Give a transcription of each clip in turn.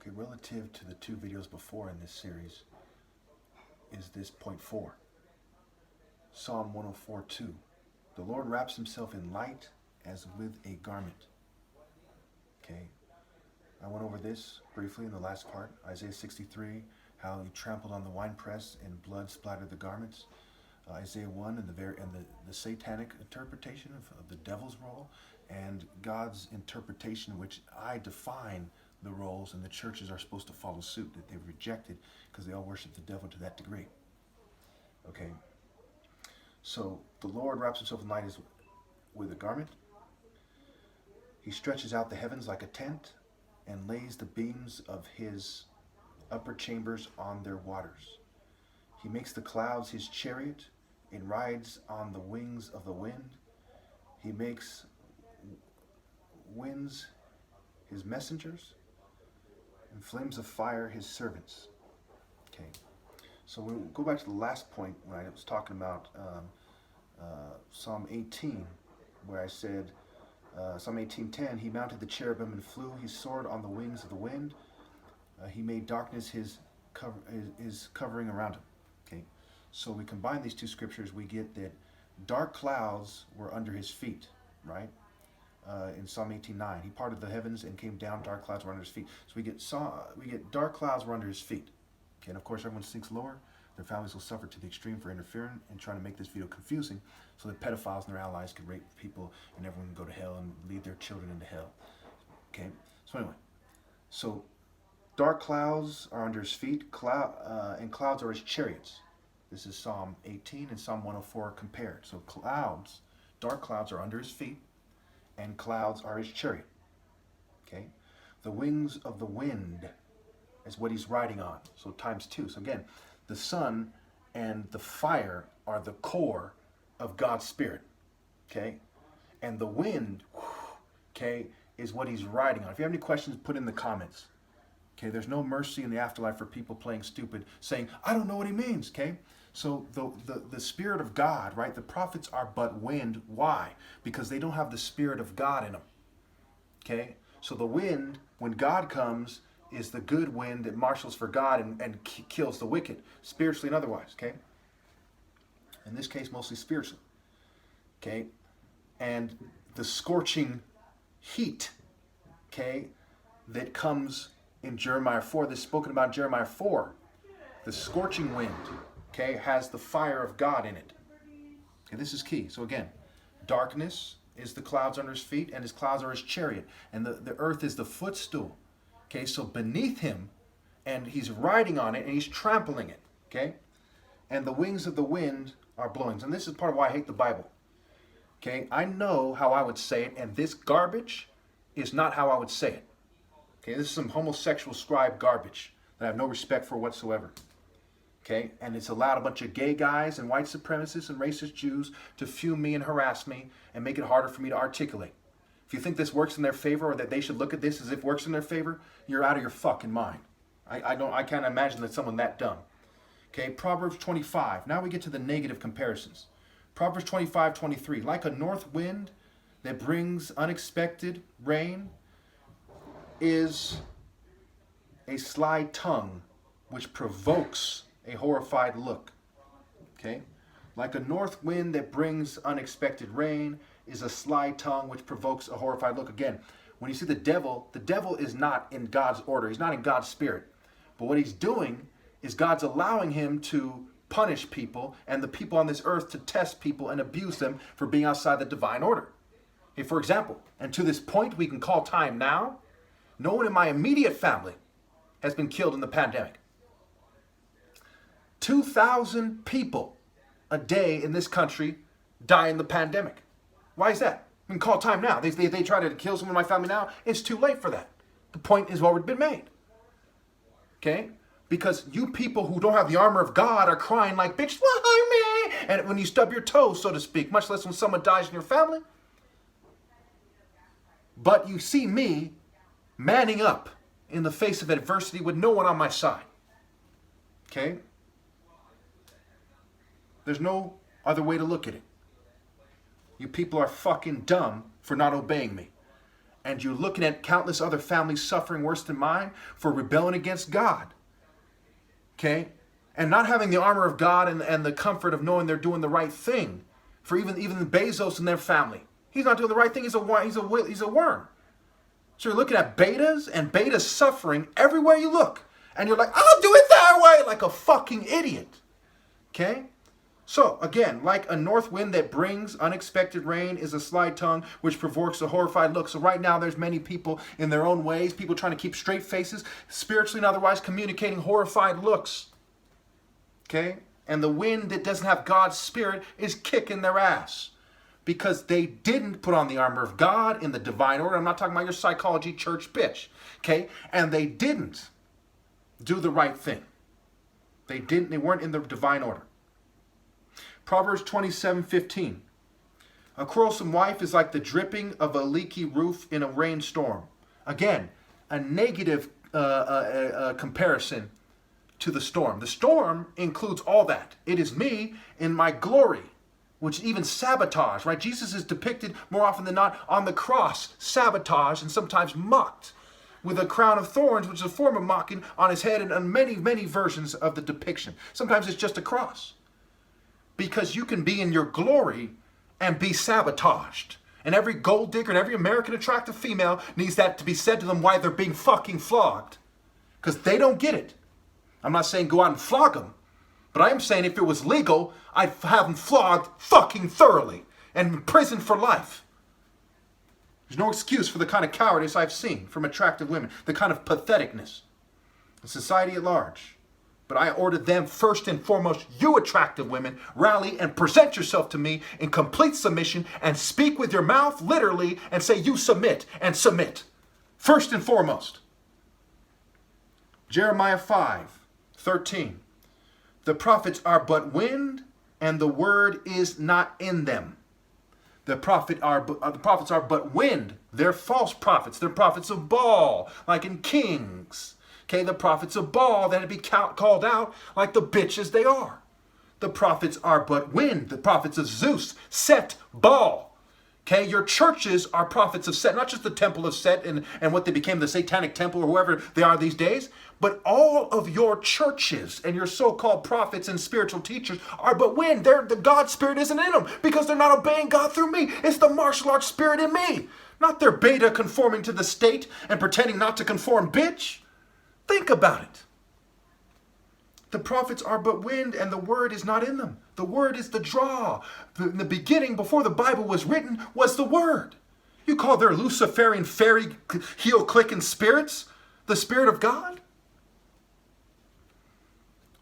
Okay, relative to the two videos before in this series is this point 4. Psalm 104:2. The Lord wraps himself in light as with a garment. Okay, I went over this briefly in the last part. Isaiah 63, how he trampled on the winepress and blood splattered the garments. Isaiah 1 and the satanic interpretation of the devil's role, and God's interpretation, which I define the roles, and the churches are supposed to follow suit, that they've rejected because they all worship the devil to that degree. Okay, so the Lord wraps himself in light as with a garment. He stretches out the heavens like a tent and lays the beams of his upper chambers on their waters. He makes the clouds his chariot and rides on the wings of the wind. He makes winds his messengers and flames of fire his servants. Okay, so we'll go back to the last point when I was talking about Psalm 18, where I said, Psalm 18:10, he mounted the cherubim and flew. He soared on the wings of the wind. He made darkness his covering around him. Okay, so we combine these two scriptures, we get that dark clouds were under his feet, right? In Psalm 18:9, he parted the heavens and came down. Dark clouds were under his feet. So we get dark clouds were under his feet. Okay, and of course, everyone sinks lower. Their families will suffer to the extreme for interfering and trying to make this video confusing, so that pedophiles and their allies could rape people and everyone can go to hell and lead their children into hell. Okay, so anyway, so dark clouds are under his feet, and clouds are his chariots. This is Psalm 18 and Psalm 104 compared. So clouds, dark clouds are under his feet, and clouds are his chariot. Okay, the wings of the wind is what he's riding on. So times 2. So again, the sun and the fire are the core of God's Spirit. Okay, and the wind, okay, is what he's riding on. If you have any questions, put in the comments. Okay, there's no mercy in the afterlife for people playing stupid, saying, I don't know what he means, okay? So the Spirit of God, right? The prophets are but wind. Why? Because they don't have the Spirit of God in them, okay? So the wind, when God comes, is the good wind that marshals for God and kills the wicked, spiritually and otherwise, okay? In this case, mostly spiritually, okay? And the scorching heat, okay, that comes in Jeremiah 4, this is spoken about in Jeremiah 4. The scorching wind, okay, has the fire of God in it. Okay, this is key. So again, darkness is the clouds under his feet, and his clouds are his chariot. And the earth is the footstool. Okay, so beneath him, and he's riding on it, and he's trampling it. Okay? And the wings of the wind are blowing. And this is part of why I hate the Bible. Okay, I know how I would say it, and this garbage is not how I would say it. Okay, this is some homosexual scribe garbage that I have no respect for whatsoever. Okay, and it's allowed a bunch of gay guys and white supremacists and racist Jews to fume me and harass me and make it harder for me to articulate. If you think this works in their favor, or that they should look at this as if it works in their favor, you're out of your fucking mind. I can't imagine that someone that dumb. Okay, Proverbs 25. Now we get to the negative comparisons. Proverbs 25:23. Like a north wind that brings unexpected rain, is a sly tongue which provokes a horrified look. Okay? Like a north wind that brings unexpected rain is a sly tongue which provokes a horrified look. Again, when you see the devil is not in God's order. He's not in God's spirit. But what he's doing is God's allowing him to punish people and the people on this earth to test people and abuse them for being outside the divine order. Okay, for example, and to this point we can call time now, no one in my immediate family has been killed in the pandemic. 2,000 people a day in this country die in the pandemic. Why is that? We can call time now. They try to kill someone in my family now. It's too late for that. The point has already been made. Okay? Because you people who don't have the armor of God are crying like, bitch, why me? And when you stub your toes, so to speak, much less when someone dies in your family. But you see me manning up in the face of adversity with no one on my side. Okay? There's no other way to look at it. You people are fucking dumb for not obeying me. And you're looking at countless other families suffering worse than mine for rebelling against God. Okay? And not having the armor of God and the comfort of knowing they're doing the right thing. For even Bezos and their family. He's not doing the right thing. He's a worm. So you're looking at betas and betas suffering everywhere you look. And you're like, I'll do it that way, like a fucking idiot. Okay? So, again, like a north wind that brings unexpected rain is a sly tongue which provokes a horrified look. So right now there's many people in their own ways, people trying to keep straight faces, spiritually and otherwise communicating horrified looks. Okay? And the wind that doesn't have God's spirit is kicking their ass. Because they didn't put on the armor of God in the divine order. I'm not talking about your psychology church bitch. Okay? And they didn't do the right thing. They weren't in the divine order. Proverbs 27:15. A quarrelsome wife is like the dripping of a leaky roof in a rainstorm. Again, a negative comparison to the storm. The storm includes all that. It is me in my glory, which even sabotage, right? Jesus is depicted more often than not on the cross, sabotaged and sometimes mocked with a crown of thorns, which is a form of mocking on his head, and on many, many versions of the depiction. Sometimes it's just a cross. Because you can be in your glory and be sabotaged. And every gold digger and every American attractive female needs that to be said to them why they're being fucking flogged. Because they don't get it. I'm not saying go out and flog them. But I am saying if it was legal, I'd have them flogged fucking thoroughly. And imprisoned for life. There's no excuse for the kind of cowardice I've seen from attractive women. The kind of patheticness. In society at large. But I ordered them first and foremost, you attractive women, rally and present yourself to me in complete submission and speak with your mouth literally and say you submit and submit. First and foremost. Jeremiah 5:13. The prophets are but wind and the word is not in them. The prophets are but wind. They're false prophets. They're prophets of Baal, like in Kings. Okay, the prophets of Baal that had be called out like the bitches they are. The prophets are but wind. The prophets of Zeus, Set, Baal. Okay, your churches are prophets of Set, not just the temple of Set and what they became, the satanic temple or whoever they are these days, but all of your churches and your so-called prophets and spiritual teachers are but wind. The God spirit isn't in them because they're not obeying God through me. It's the martial arts spirit in me, not their beta conforming to the state and pretending not to conform, bitch. Think about it. The prophets are but wind and the word is not in them. The word is the draw. In the beginning, before the Bible was written, was the word. You call their Luciferian fairy heel-clicking spirits the spirit of God?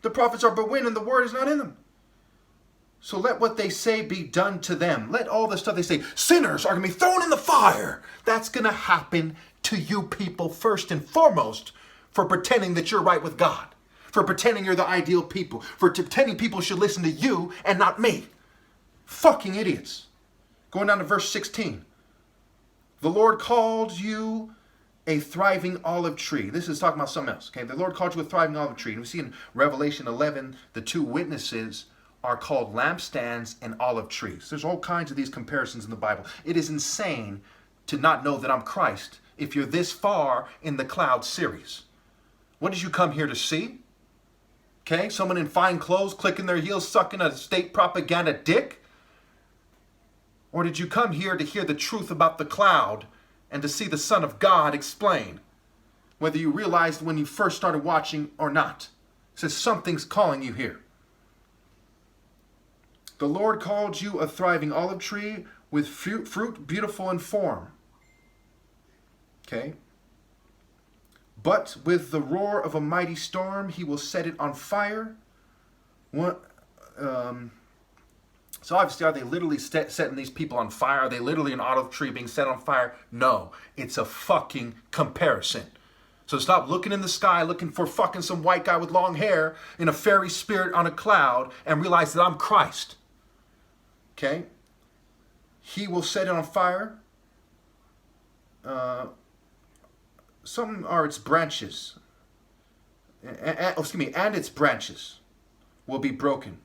The prophets are but wind and the word is not in them. So let what they say be done to them. Let all the stuff they say, sinners are going to be thrown in the fire. That's going to happen to you people first and foremost. For pretending that you're right with God. For pretending you're the ideal people. For pretending people should listen to you and not me. Fucking idiots. Going down to verse 16. The Lord called you a thriving olive tree. This is talking about something else. Okay, the Lord called you a thriving olive tree. And we see in Revelation 11, the two witnesses are called lampstands and olive trees. There's all kinds of these comparisons in the Bible. It is insane to not know that I'm Christ if you're this far in the cloud series. What did you come here to see? Okay, someone in fine clothes clicking their heels, sucking a state propaganda dick? Or did you come here to hear the truth about the cloud and to see the Son of God explain? Whether you realized when you first started watching or not. It says something's calling you here. The Lord called you a thriving olive tree with fruit beautiful in form. Okay. But with the roar of a mighty storm, he will set it on fire. So obviously, are they literally setting these people on fire? Are they literally an olive tree being set on fire? No, it's a fucking comparison. So stop looking in the sky, looking for fucking some white guy with long hair in a fairy spirit on a cloud and realize that I'm Christ. Okay? He will set it on fire. Some are its branches. And its branches will be broken.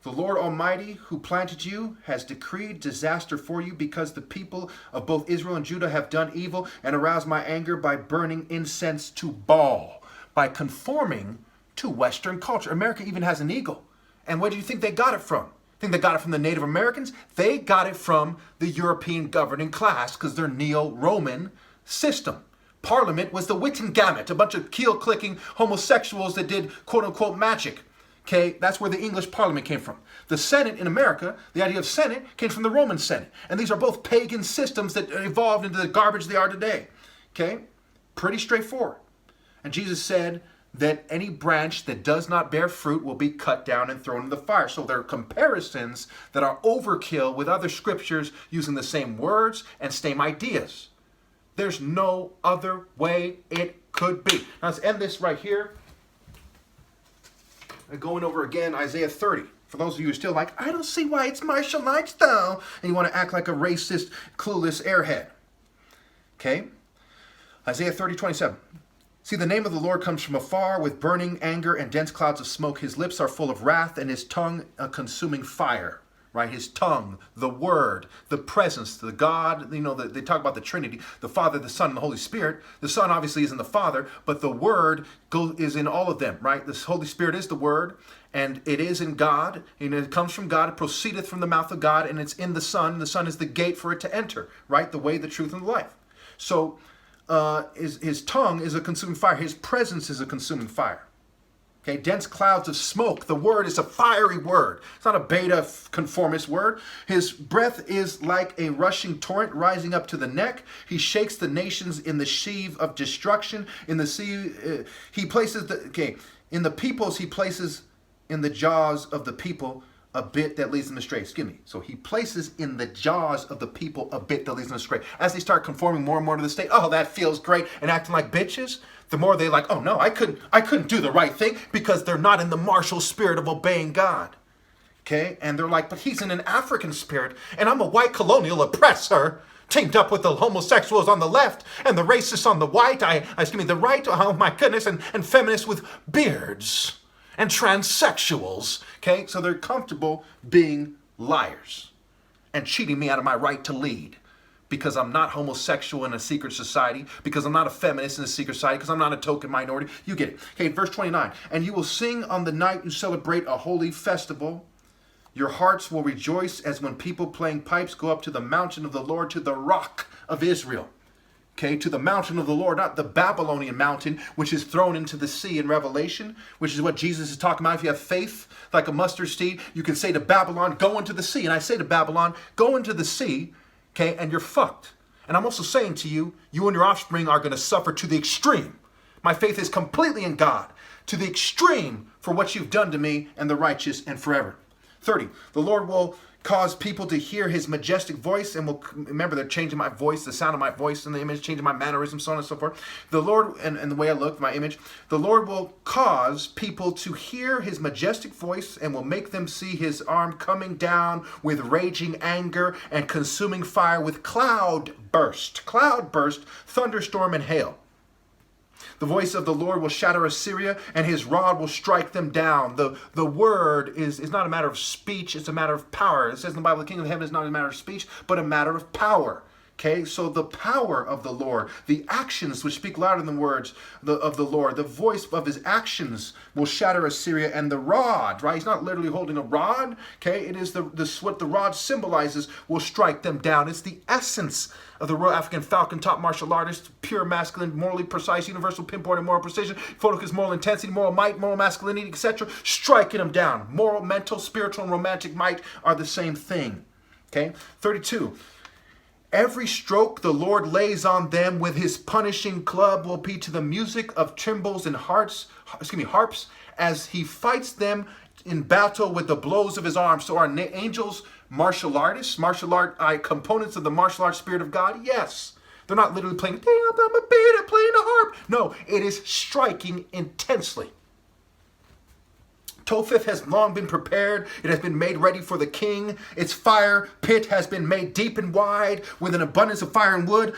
The Lord Almighty, who planted you, has decreed disaster for you because the people of both Israel and Judah have done evil and aroused my anger by burning incense to Baal, by conforming to Western culture. America even has an eagle. And where do you think they got it from? Think they got it from the Native Americans? They got it from the European governing class because they're Neo-Roman system. Parliament was the Wittengamot, a bunch of keel-clicking homosexuals that did quote-unquote magic. Okay, that's where the English Parliament came from. The Senate in America, the idea of Senate, came from the Roman Senate. And these are both pagan systems that evolved into the garbage they are today. Okay, pretty straightforward. And Jesus said that any branch that does not bear fruit will be cut down and thrown in the fire. So there are comparisons that are overkill with other scriptures using the same words and same ideas. There's no other way it could be. Now let's end this right here. Going over again Isaiah 30. For those of you who are still like, I don't see why it's martial arts though, and you want to act like a racist, clueless airhead. Okay? Isaiah 30:27. See, the name of the Lord comes from afar with burning anger and dense clouds of smoke. His lips are full of wrath and his tongue a consuming fire. Right? His tongue, the Word, the presence, the God, they talk about the Trinity, the Father, the Son, and the Holy Spirit. The Son obviously is in the Father, but the Word is in all of them, right? The Holy Spirit is the Word, and it is in God, and it comes from God, it proceedeth from the mouth of God, and it's in the Son, and the Son is the gate for it to enter, right? The way, the truth, and the life. So his tongue is a consuming fire. His presence is a consuming fire. Okay, dense clouds of smoke. The word is a fiery word. It's not a beta conformist word. His breath is like a rushing torrent rising up to the neck. He shakes the nations in the sheave of destruction. In the sea, he places in the peoples, he places in the jaws of the people a bit that leads them astray. Excuse me. So he places in the jaws of the people a bit that leads them astray. As they start conforming more and more to the state, oh, that feels great, and acting like bitches, the more they like, oh no, I couldn't do the right thing because they're not in the martial spirit of obeying God. Okay? And they're like, but he's in an African spirit, and I'm a white colonial oppressor, teamed up with the homosexuals on the left and the racists on the the right, oh my goodness, and feminists with beards and transsexuals. Okay? So they're comfortable being liars and cheating me out of my right to lead. Because I'm not homosexual in a secret society, because I'm not a feminist in a secret society, because I'm not a token minority. You get it. Okay, verse 29. And you will sing on the night you celebrate a holy festival. Your hearts will rejoice as when people playing pipes go up to the mountain of the Lord, to the rock of Israel. Okay, to the mountain of the Lord, not the Babylonian mountain, which is thrown into the sea in Revelation, which is what Jesus is talking about. If you have faith like a mustard seed, you can say to Babylon, go into the sea. And I say to Babylon, go into the sea. Okay, and you're fucked. And I'm also saying to you, you and your offspring are going to suffer to the extreme. My faith is completely in God, to the extreme for what you've done to me and the righteous and forever. 30, the Lord will cause people to hear his majestic voice, and will, remember, they're changing my voice, the sound of my voice and the image, changing my mannerisms, so on and so forth. The Lord, and the way I look, my image, the Lord will cause people to hear his majestic voice and will make them see his arm coming down with raging anger and consuming fire with cloud burst, thunderstorm, and hail. The voice of the Lord will shatter Assyria, and his rod will strike them down. The word is not a matter of speech, it's a matter of power. It says in the Bible, the kingdom of heaven is not a matter of speech, but a matter of power. Okay, so the power of the Lord, the actions which speak louder than the words of the Lord, the voice of his actions will shatter Assyria, and the rod, right? He's not literally holding a rod. Okay, it is what the rod symbolizes will strike them down. It's the essence of the Royal African Falcon, top martial artist, pure masculine, morally precise, universal pinpoint and moral precision, focus, moral intensity, moral might, moral masculinity, etc., striking them down. Moral, mental, spiritual, and romantic might are the same thing. Okay, 32. Every stroke the Lord lays on them with his punishing club will be to the music of timbrels and harps, as he fights them in battle with the blows of his arms. So are angels martial artists, components of the martial arts spirit of God? Yes. They're not literally playing, damn, I'm a beta playing a harp. No, it is striking intensely. Topheth has long been prepared. It has been made ready for the king. Its fire pit has been made deep and wide with an abundance of fire and wood.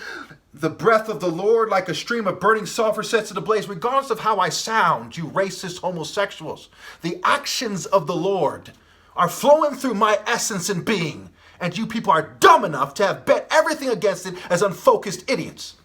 The breath of the Lord, like a stream of burning sulfur, sets it ablaze. Regardless of how I sound, you racist homosexuals, the actions of the Lord are flowing through my essence and being. And you people are dumb enough to have bet everything against it as unfocused idiots.